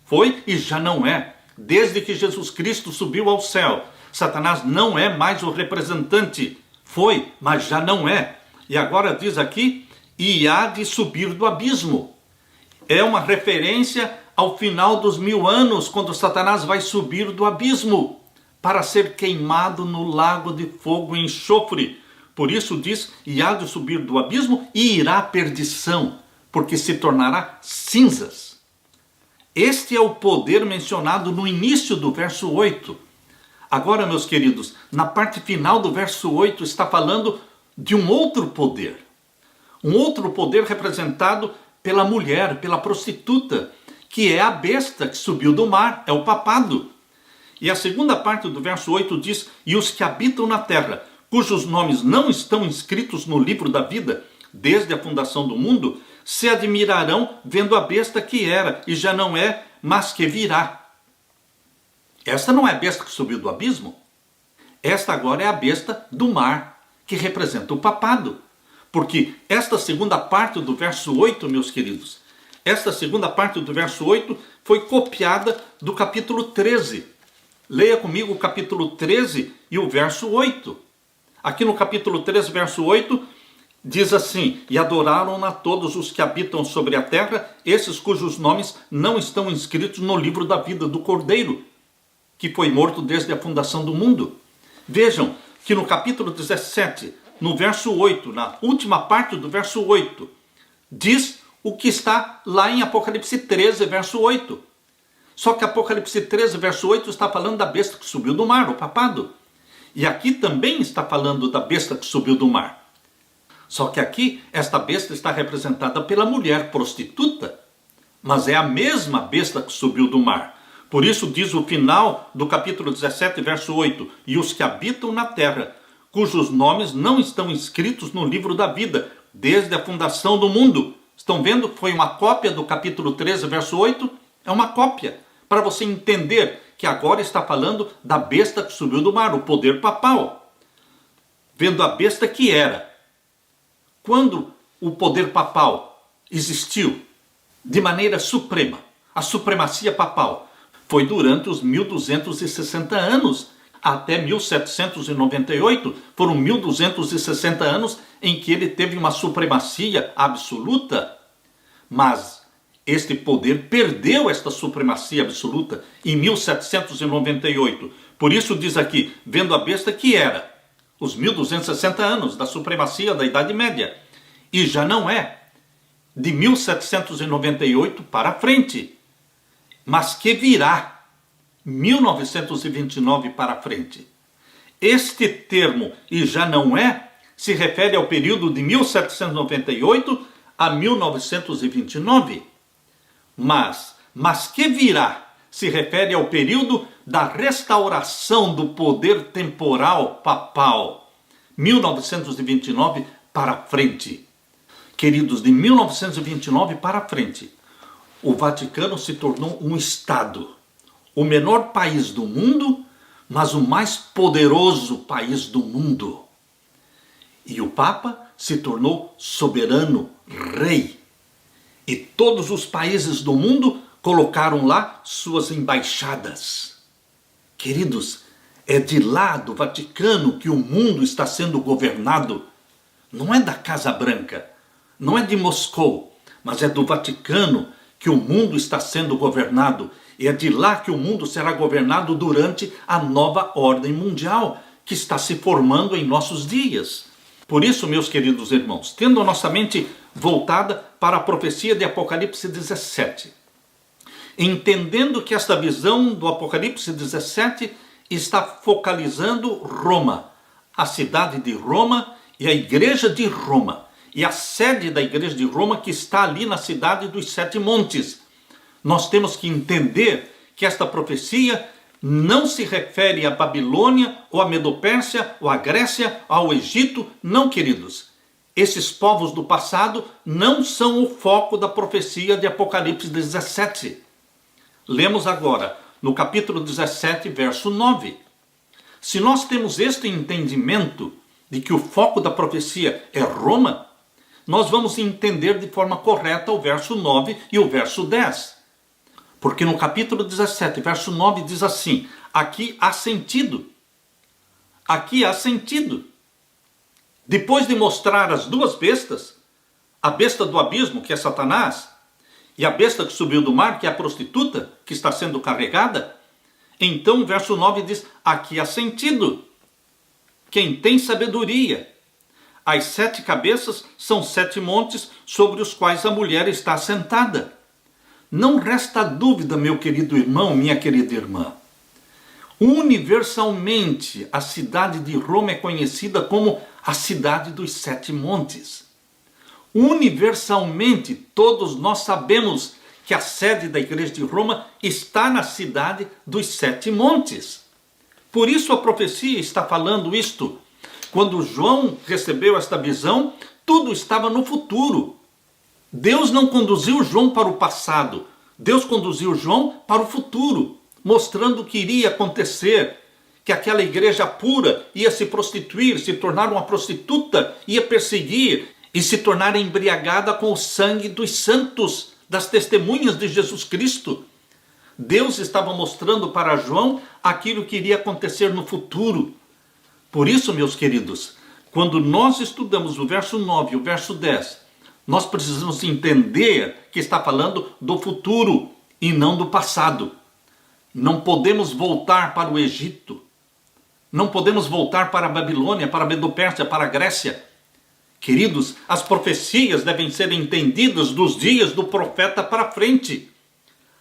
Foi e já não é. Desde que Jesus Cristo subiu ao céu, Satanás não é mais o representante. Foi, mas já não é. E agora diz aqui: e há de subir do abismo. É uma referência ao final dos 1000 anos, quando Satanás vai subir do abismo para ser queimado no lago de fogo e enxofre. Por isso diz: e há de subir do abismo e irá à perdição, porque se tornará cinzas. Este é o poder mencionado no início do verso 8. Agora, meus queridos, na parte final do verso 8 está falando de um outro poder. Um outro poder representado pela mulher, pela prostituta, que é a besta que subiu do mar, é o papado. E a segunda parte do verso 8 diz: e os que habitam na terra, cujos nomes não estão inscritos no livro da vida, desde a fundação do mundo, se admirarão vendo a besta que era e já não é, mas que virá. Esta não é a besta que subiu do abismo. Esta agora é a besta do mar, que representa o papado. Porque esta segunda parte do verso 8, meus queridos, esta segunda parte do verso 8 foi copiada do capítulo 13. Leia comigo o capítulo 13 e o verso 8. Aqui no capítulo 13, verso 8, diz assim: e adoraram-na todos os que habitam sobre a terra, esses cujos nomes não estão inscritos no livro da vida do Cordeiro, que foi morto desde a fundação do mundo. Vejam que no capítulo 17, no verso 8, na última parte do verso 8, diz o que está lá em Apocalipse 13, verso 8. Só que Apocalipse 13, verso 8 está falando da besta que subiu do mar, o papado. E aqui também está falando da besta que subiu do mar. Só que aqui, esta besta está representada pela mulher prostituta. Mas é a mesma besta que subiu do mar. Por isso diz o final do capítulo 17, verso 8. E os que habitam na terra, cujos nomes não estão inscritos no livro da vida, desde a fundação do mundo. Estão vendo que foi uma cópia do capítulo 13, verso 8? É uma cópia, para você entender que agora está falando da besta que subiu do mar, o poder papal. Vendo a besta que era. Quando o poder papal existiu de maneira suprema, a supremacia papal, foi durante os 1260 anos, até 1798, foram 1260 anos em que ele teve uma supremacia absoluta, mas este poder perdeu esta supremacia absoluta em 1798. Por isso diz aqui, vendo a besta que era, os 1260 anos da supremacia da Idade Média, e já não é de 1798 para frente, mas que virá 1929 para frente. Este termo, e já não é, se refere ao período de 1798 a 1929. Mas que virá se refere ao período da restauração do poder temporal papal, 1929 para frente. Queridos, de 1929 para frente, o Vaticano se tornou um Estado, o menor país do mundo, mas o mais poderoso país do mundo. E o Papa se tornou soberano, rei. E todos os países do mundo colocaram lá suas embaixadas. Queridos, é de lá do Vaticano que o mundo está sendo governado. Não é da Casa Branca, não é de Moscou, mas é do Vaticano que o mundo está sendo governado. E é de lá que o mundo será governado durante a nova ordem mundial que está se formando em nossos dias. Por isso, meus queridos irmãos, tendo a nossa mente voltada para a profecia de Apocalipse 17, entendendo que esta visão do Apocalipse 17 está focalizando Roma, a cidade de Roma e a igreja de Roma, e a sede da igreja de Roma que está ali na cidade dos Sete Montes. Nós temos que entender que esta profecia não se refere à Babilônia, ou à Medopérsia, ou à Grécia, ao Egito. Não, queridos. Esses povos do passado não são o foco da profecia de Apocalipse 17. Lemos agora no capítulo 17, verso 9. Se nós temos este entendimento de que o foco da profecia é Roma, nós vamos entender de forma correta o verso 9 e o verso 10. Porque no capítulo 17, verso 9 diz assim, aqui há sentido. Aqui há sentido. Depois de mostrar as duas bestas, a besta do abismo, que é Satanás, e a besta que subiu do mar, que é a prostituta, que está sendo carregada, então o verso 9 diz, aqui há sentido. Quem tem sabedoria. As 7 cabeças são 7 montes sobre os quais a mulher está assentada. Não resta dúvida, meu querido irmão, minha querida irmã. Universalmente, a cidade de Roma é conhecida como a cidade dos 7 montes. Universalmente, todos nós sabemos que a sede da igreja de Roma está na cidade dos 7 montes. Por isso a profecia está falando isto. Quando João recebeu esta visão, tudo estava no futuro. Deus não conduziu João para o passado, Deus conduziu João para o futuro. mostrando o que iria acontecer, que aquela igreja pura ia se prostituir, se tornar uma prostituta, ia perseguir e se tornar embriagada com o sangue dos santos, das testemunhas de Jesus Cristo. Deus estava mostrando para João aquilo que iria acontecer no futuro. Por isso, meus queridos, quando nós estudamos o verso 9 e o verso 10, nós precisamos entender que está falando do futuro e não do passado. Não podemos voltar para o Egito. Não podemos voltar para a Babilônia, para a Medo-Pérsia, para a Grécia. Queridos, as profecias devem ser entendidas dos dias do profeta para frente.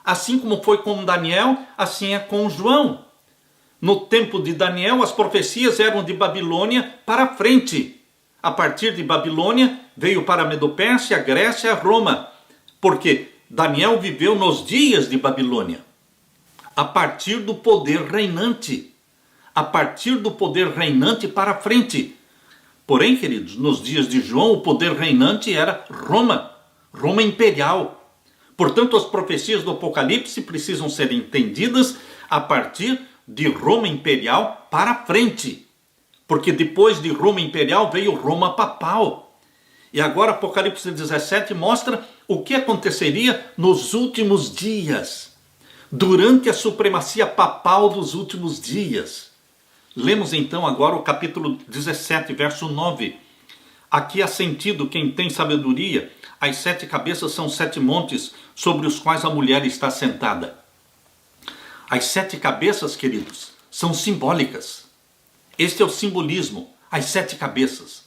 Assim como foi com Daniel, assim é com João. No tempo de Daniel, as profecias eram de Babilônia para frente. A partir de Babilônia, veio para a Medo-Pérsia, a Grécia, a Roma. Porque Daniel viveu nos dias de Babilônia. A partir do poder reinante. A partir do poder reinante para frente. Porém, queridos, nos dias de João, o poder reinante era Roma. Roma imperial. Portanto, as profecias do Apocalipse precisam ser entendidas a partir de Roma imperial para frente. Porque depois de Roma imperial veio Roma papal. E agora Apocalipse 17 mostra o que aconteceria nos últimos dias. Durante a supremacia papal dos últimos dias. Lemos então agora o capítulo 17, verso 9. Aqui há sentido quem tem sabedoria. As 7 cabeças são 7 montes sobre os quais a mulher está sentada. As 7 cabeças, queridos, são simbólicas. Este é o simbolismo, as 7 cabeças.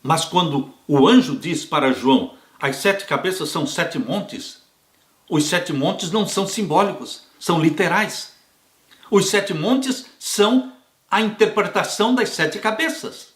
Mas quando o anjo diz para João, as 7 cabeças são 7 montes, os 7 montes não são simbólicos, são literais. Os 7 montes são a interpretação das 7 cabeças.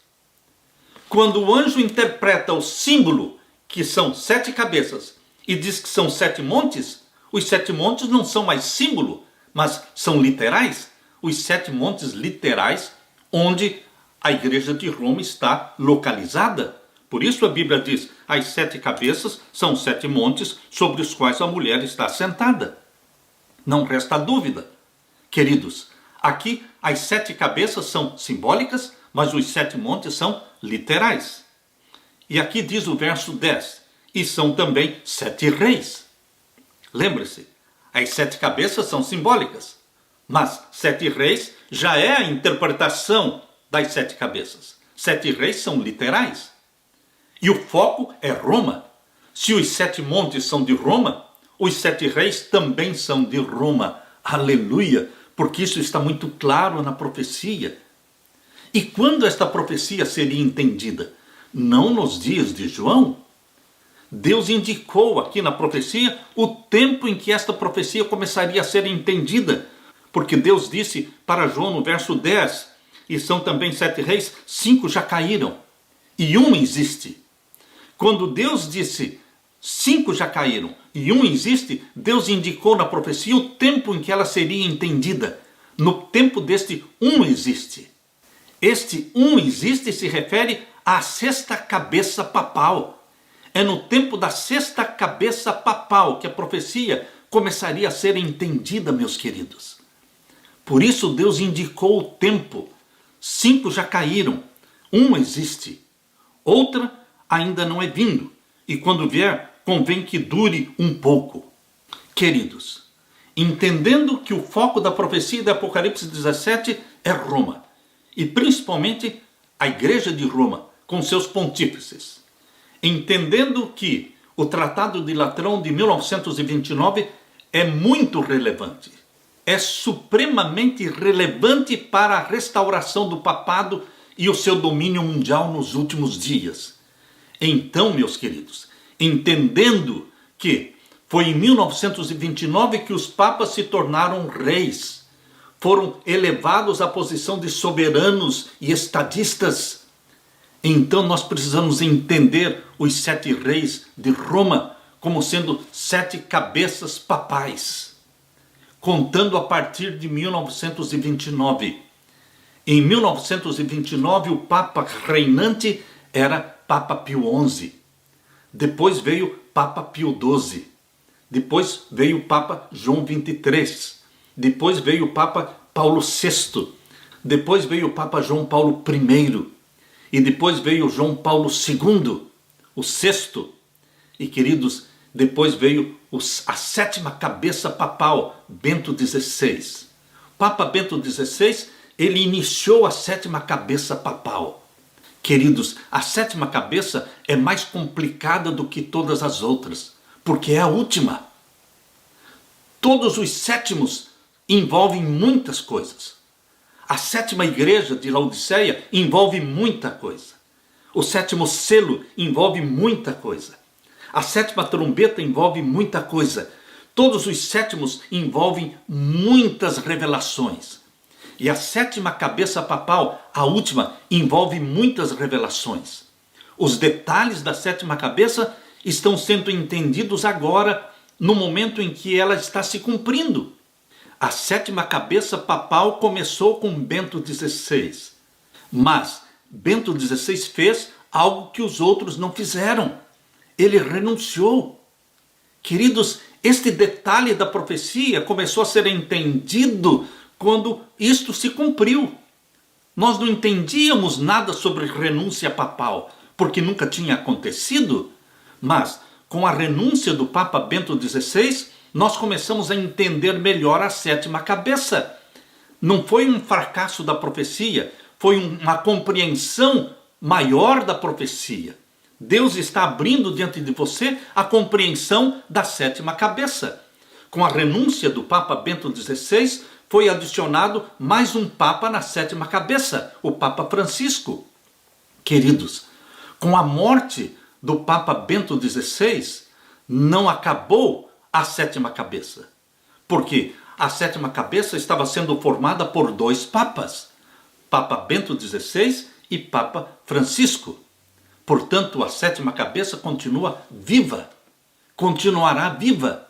Quando o anjo interpreta o símbolo, que são 7 cabeças, e diz que são 7 montes, os 7 montes não são mais símbolo, mas são literais. Os 7 montes literais, onde a igreja de Roma está localizada. Por isso a Bíblia diz, as 7 cabeças são 7 montes sobre os quais a mulher está sentada. Não resta dúvida. Queridos, aqui as 7 cabeças são simbólicas, mas os 7 montes são literais. E aqui diz o verso 10, e são também 7 reis. Lembre-se, as 7 cabeças são simbólicas, mas 7 reis já é a interpretação das 7 cabeças. 7 reis são literais. E o foco é Roma. Se os 7 montes são de Roma, os 7 reis também são de Roma. Aleluia! Porque isso está muito claro na profecia. E quando esta profecia seria entendida? Não nos dias de João. Deus indicou aqui na profecia o tempo em que esta profecia começaria a ser entendida. Porque Deus disse para João no verso 10, e são também 7 reis, 5 já caíram, e 1 existe. Quando Deus disse 5 já caíram e 1 existe, Deus indicou na profecia o tempo em que ela seria entendida. No tempo deste 1 existe. Este 1 existe se refere à 6ª cabeça papal. É no tempo da 6ª cabeça papal que a profecia começaria a ser entendida, meus queridos. Por isso Deus indicou o tempo. 5 já caíram, 1 existe. Outra ainda não é vindo. E quando vier, convém que dure um pouco. Queridos, entendendo que o foco da profecia de Apocalipse 17 é Roma, e principalmente a igreja de Roma, com seus pontífices, entendendo que o Tratado de Latrão de 1929 é muito relevante, é supremamente relevante para a restauração do papado e o seu domínio mundial nos últimos dias. Então, meus queridos, entendendo que foi em 1929 que os papas se tornaram reis, foram elevados à posição de soberanos e estadistas. Então nós precisamos entender os 7 reis de Roma como sendo 7 cabeças papais, contando a partir de 1929. Em 1929 o Papa reinante era Papa Pio XI. Depois veio Papa Pio XII. Depois veio o Papa João XXIII. depois veio o Papa Paulo VI, depois veio o Papa João Paulo I, e depois veio João Paulo II, o sexto. E queridos, depois veio a sétima cabeça papal, Bento XVI. Papa Bento XVI, ele iniciou a sétima cabeça papal. Queridos, a sétima cabeça é mais complicada do que todas as outras, porque é a última. Todos os sétimos envolvem muitas coisas. A sétima igreja de Laodiceia envolve muita coisa. O sétimo selo envolve muita coisa. A sétima trombeta envolve muita coisa. Todos os sétimos envolvem muitas revelações. E a sétima cabeça papal, a última, envolve muitas revelações. Os detalhes da sétima cabeça estão sendo entendidos agora, no momento em que ela está se cumprindo. A sétima cabeça papal começou com Bento XVI. Mas Bento XVI fez algo que os outros não fizeram. Ele renunciou. Queridos, este detalhe da profecia começou a ser entendido quando isto se cumpriu. Nós não entendíamos nada sobre renúncia papal, porque nunca tinha acontecido, mas com a renúncia do Papa Bento XVI, nós começamos a entender melhor a sétima cabeça. Não foi um fracasso da profecia, foi uma compreensão maior da profecia. Deus está abrindo diante de você a compreensão da sétima cabeça. Com a renúncia do Papa Bento XVI, foi adicionado mais um Papa na sétima cabeça, o Papa Francisco. Queridos, com a morte do Papa Bento XVI, não acabou a sétima cabeça. Porque a sétima cabeça estava sendo formada por dois papas, Papa Bento XVI e Papa Francisco. Portanto, a sétima cabeça continua viva, continuará viva.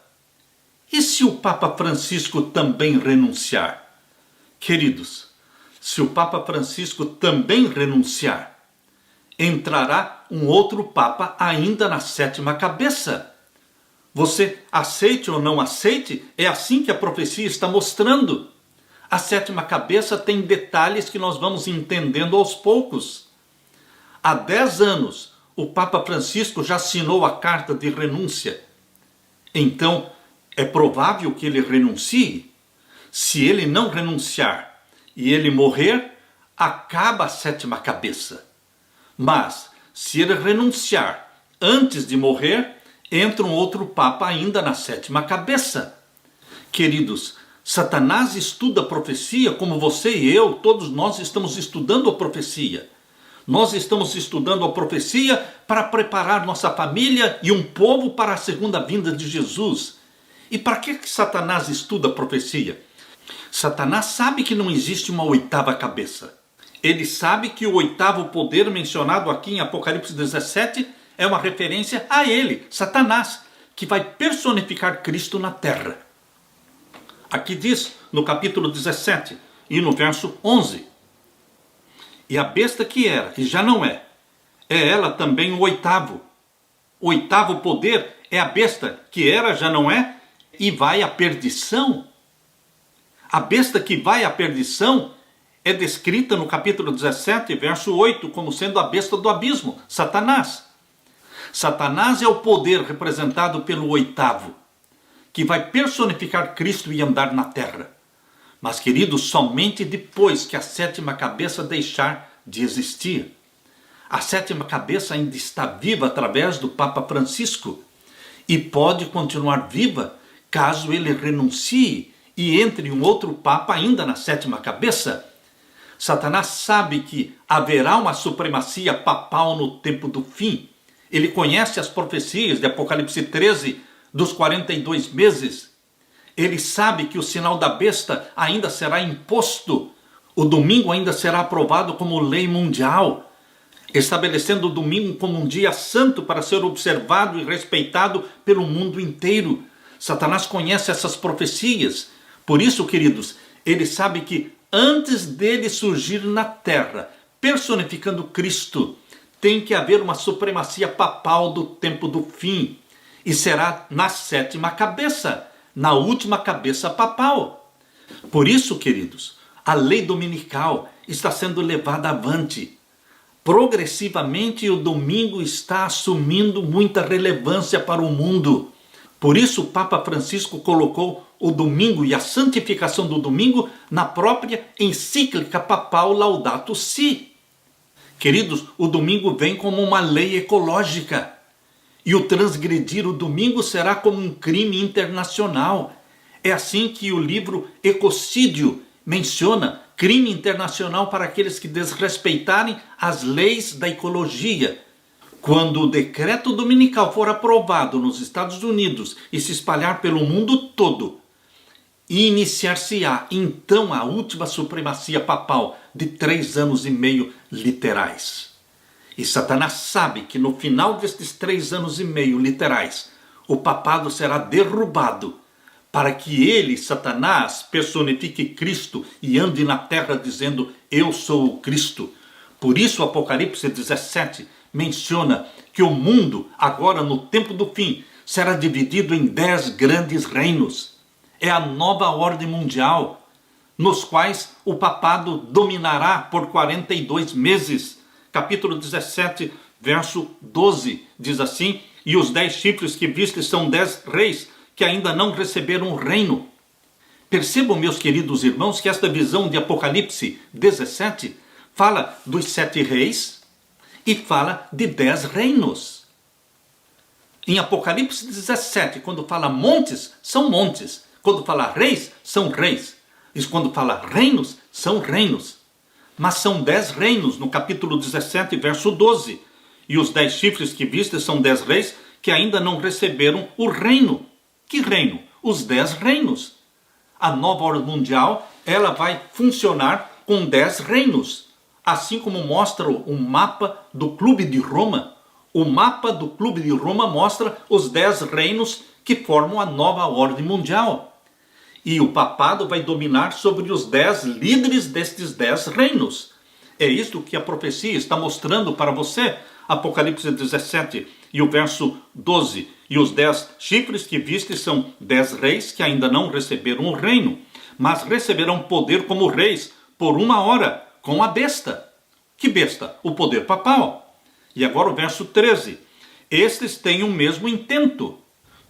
E se o Papa Francisco também renunciar? Queridos, se o Papa Francisco também renunciar, entrará um outro Papa ainda na sétima cabeça. Você aceite ou não aceite, é assim que a profecia está mostrando. A sétima cabeça tem detalhes que nós vamos entendendo aos poucos. Há 10 anos, o Papa Francisco já assinou a carta de renúncia. Então, é provável que ele renuncie. Se ele não renunciar e ele morrer, acaba a sétima cabeça. Mas, se ele renunciar antes de morrer, entra um outro Papa ainda na sétima cabeça. Queridos, Satanás estuda a profecia como você e eu, todos nós estamos estudando a profecia. Nós estamos estudando a profecia para preparar nossa família e um povo para a segunda vinda de Jesus. E para que Satanás estuda a profecia? Satanás sabe que não existe uma oitava cabeça. Ele sabe que o oitavo poder mencionado aqui em Apocalipse 17 é uma referência a ele, Satanás, que vai personificar Cristo na terra. Aqui diz, no capítulo 17 e no verso 11... E a besta que era, e já não é ela também o oitavo. O oitavo poder é a besta que era, já não é, e vai à perdição. A besta que vai à perdição é descrita no capítulo 17, verso 8, como sendo a besta do abismo, Satanás. Satanás é o poder representado pelo oitavo, que vai personificar Cristo e andar na terra. Mas, queridos, somente depois que a sétima cabeça deixar de existir. A sétima cabeça ainda está viva através do Papa Francisco e pode continuar viva caso ele renuncie e entre um outro Papa ainda na sétima cabeça. Satanás sabe que haverá uma supremacia papal no tempo do fim. Ele conhece as profecias de Apocalipse 13 dos 42 meses. Ele sabe que o sinal da besta ainda será imposto. O domingo ainda será aprovado como lei mundial, estabelecendo o domingo como um dia santo para ser observado e respeitado pelo mundo inteiro. Satanás conhece essas profecias. Por isso, queridos, ele sabe que antes dele surgir na terra, personificando Cristo, tem que haver uma supremacia papal do tempo do fim. E será na sétima cabeça, na última cabeça papal. Por isso, queridos, a lei dominical está sendo levada avante. Progressivamente, o domingo está assumindo muita relevância para o mundo. Por isso, o Papa Francisco colocou o domingo e a santificação do domingo na própria encíclica papal Laudato Si. Queridos, o domingo vem como uma lei ecológica. E o transgredir o domingo será como um crime internacional. É assim que o livro Ecocídio menciona: crime internacional para aqueles que desrespeitarem as leis da ecologia. Quando o decreto dominical for aprovado nos Estados Unidos e se espalhar pelo mundo todo, iniciar-se-á então a última supremacia papal de 3 anos e meio literais. E Satanás sabe que no final destes 3 anos e meio literais, o papado será derrubado, para que ele, Satanás, personifique Cristo e ande na terra dizendo: eu sou o Cristo. Por isso o Apocalipse 17 menciona que o mundo, agora no tempo do fim, será dividido em 10 grandes reinos. É a nova ordem mundial, nos quais o papado dominará por 42 meses. Capítulo 17, verso 12, diz assim: e os 10 chifres que viste são 10 reis que ainda não receberam o reino. Percebam, meus queridos irmãos, que esta visão de Apocalipse 17 fala dos 7 reis e fala de 10 reinos. Em Apocalipse 17, quando fala montes, são montes. Quando fala reis, são reis. E quando fala reinos, são reinos. Mas são 10 reinos no capítulo 17, verso 12. E os 10 chifres que viste são 10 reis que ainda não receberam o reino. Que reino? Os 10 reinos. A nova ordem mundial, ela vai funcionar com 10 reinos. Assim como mostra o mapa do Clube de Roma. O mapa do Clube de Roma mostra os 10 reinos que formam a nova ordem mundial. E o papado vai dominar sobre os 10 líderes destes 10 reinos. É isto que a profecia está mostrando para você. Apocalipse 17 e o verso 12. E os 10 chifres que viste são 10 reis que ainda não receberam o reino, mas receberão poder como reis por 1 hora com a besta. Que besta? O poder papal. E agora o verso 13. Estes têm o mesmo intento.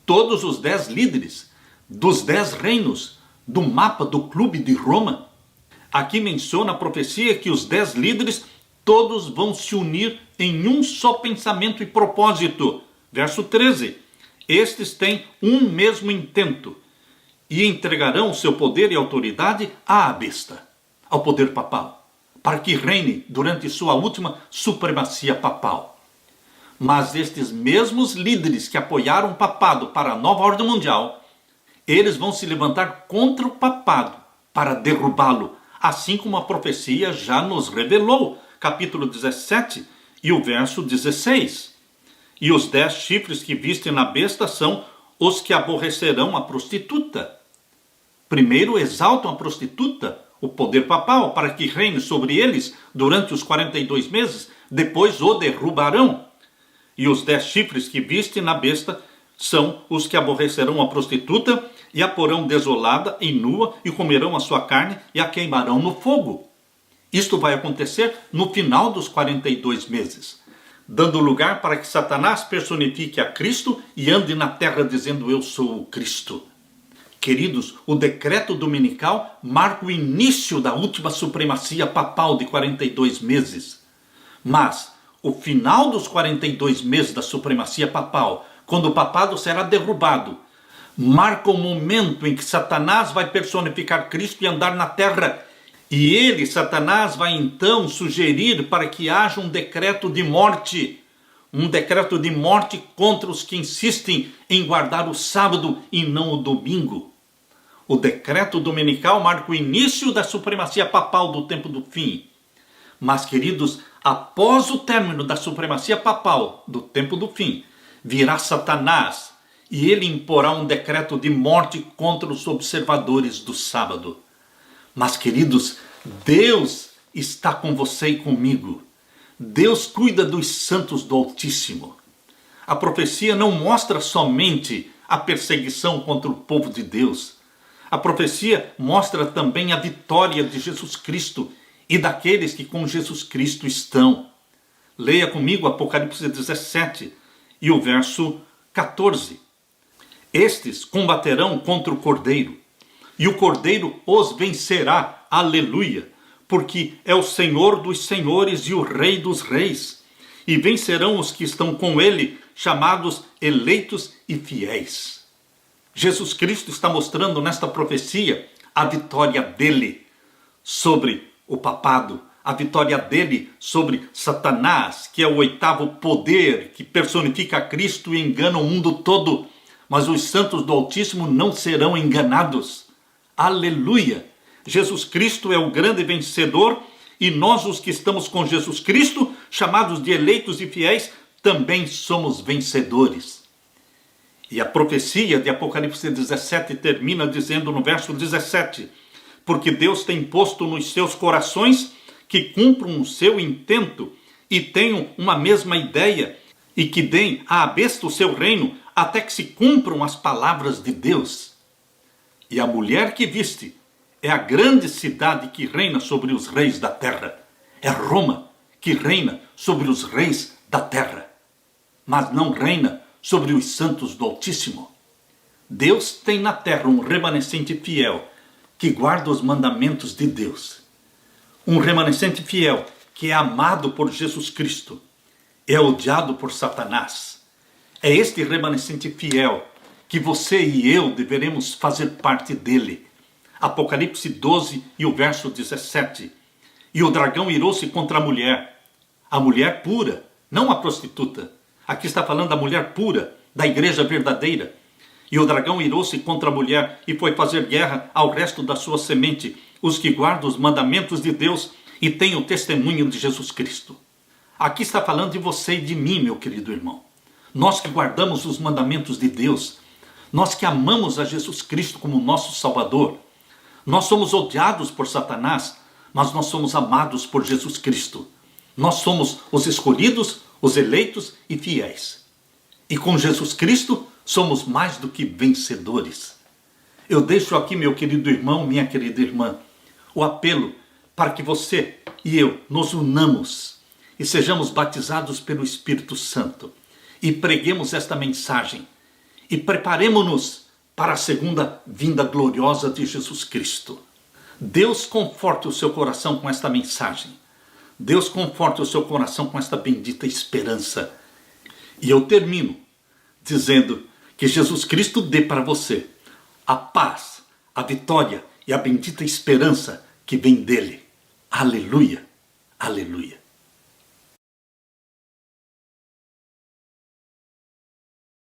Todos os 10 líderes dos 10 reinos do mapa do Clube de Roma. Aqui menciona a profecia que os 10 líderes todos vão se unir em um só pensamento e propósito. Verso 13. Estes têm um mesmo intento e entregarão o seu poder e autoridade à besta, ao poder papal, para que reine durante sua última supremacia papal. Mas estes mesmos líderes que apoiaram o papado para a nova ordem mundial, eles vão se levantar contra o papado para derrubá-lo, assim como a profecia já nos revelou. Capítulo 17 e o verso 16. E os 10 chifres que viste na besta são os que aborrecerão a prostituta. Primeiro exaltam a prostituta, o poder papal, para que reine sobre eles durante os 42 meses, depois o derrubarão. E os 10 chifres que viste na besta são os que aborrecerão a prostituta e a porão desolada e nua e comerão a sua carne e a queimarão no fogo. Isto vai acontecer no final dos 42 meses, dando lugar para que Satanás personifique a Cristo e ande na terra dizendo: eu sou o Cristo. Queridos, o decreto dominical marca o início da última supremacia papal de 42 meses. Mas o final dos 42 meses da supremacia papal, quando o papado será derrubado, marca o momento em que Satanás vai personificar Cristo e andar na terra. E ele, Satanás, vai então sugerir para que haja um decreto de morte contra os que insistem em guardar o sábado e não o domingo. O decreto dominical marca o início da supremacia papal do tempo do fim. Mas, queridos, após o término da supremacia papal do tempo do fim, virá Satanás e ele imporá um decreto de morte contra os observadores do sábado. Mas, queridos, Deus está com você e comigo. Deus cuida dos santos do Altíssimo. A profecia não mostra somente a perseguição contra o povo de Deus. A profecia mostra também a vitória de Jesus Cristo e daqueles que com Jesus Cristo estão. Leia comigo Apocalipse 17 e o verso 14. Estes combaterão contra o Cordeiro, e o Cordeiro os vencerá, aleluia, porque é o Senhor dos senhores e o Rei dos reis, e vencerão os que estão com ele, chamados eleitos e fiéis. Jesus Cristo está mostrando nesta profecia a vitória dele sobre o papado, a vitória dele sobre Satanás, que é o oitavo poder que personifica Cristo e engana o mundo todo. Mas os santos do Altíssimo não serão enganados. Aleluia! Jesus Cristo é o grande vencedor e nós, os que estamos com Jesus Cristo, chamados de eleitos e fiéis, também somos vencedores. E a profecia de Apocalipse 17 termina dizendo no verso 17: porque Deus tem posto nos seus corações que cumpram o seu intento e tenham uma mesma ideia e que deem à besta o seu reino até que se cumpram as palavras de Deus. E a mulher que viste é a grande cidade que reina sobre os reis da terra. É Roma que reina sobre os reis da terra, mas não reina sobre os santos do Altíssimo. Deus tem na terra um remanescente fiel que guarda os mandamentos de Deus. Um remanescente fiel que é amado por Jesus Cristo, é odiado por Satanás. É este remanescente fiel que você e eu deveremos fazer parte dele. Apocalipse 12 e o verso 17. E o dragão irou-se contra a mulher pura, não a prostituta. Aqui está falando da mulher pura, da igreja verdadeira. E o dragão irou-se contra a mulher e foi fazer guerra ao resto da sua semente, os que guardam os mandamentos de Deus e têm o testemunho de Jesus Cristo. Aqui está falando de você e de mim, meu querido irmão. Nós que guardamos os mandamentos de Deus, nós que amamos a Jesus Cristo como nosso Salvador, nós somos odiados por Satanás, mas nós somos amados por Jesus Cristo. Nós somos os escolhidos, os eleitos e fiéis. E com Jesus Cristo, somos mais do que vencedores. Eu deixo aqui, meu querido irmão, minha querida irmã, o apelo para que você e eu nos unamos e sejamos batizados pelo Espírito Santo e preguemos esta mensagem e preparemo-nos para a segunda vinda gloriosa de Jesus Cristo. Deus conforte o seu coração com esta mensagem. Deus conforte o seu coração com esta bendita esperança. E eu termino dizendo que Jesus Cristo dê para você a paz, a vitória e a bendita esperança que vem dele. Aleluia, aleluia.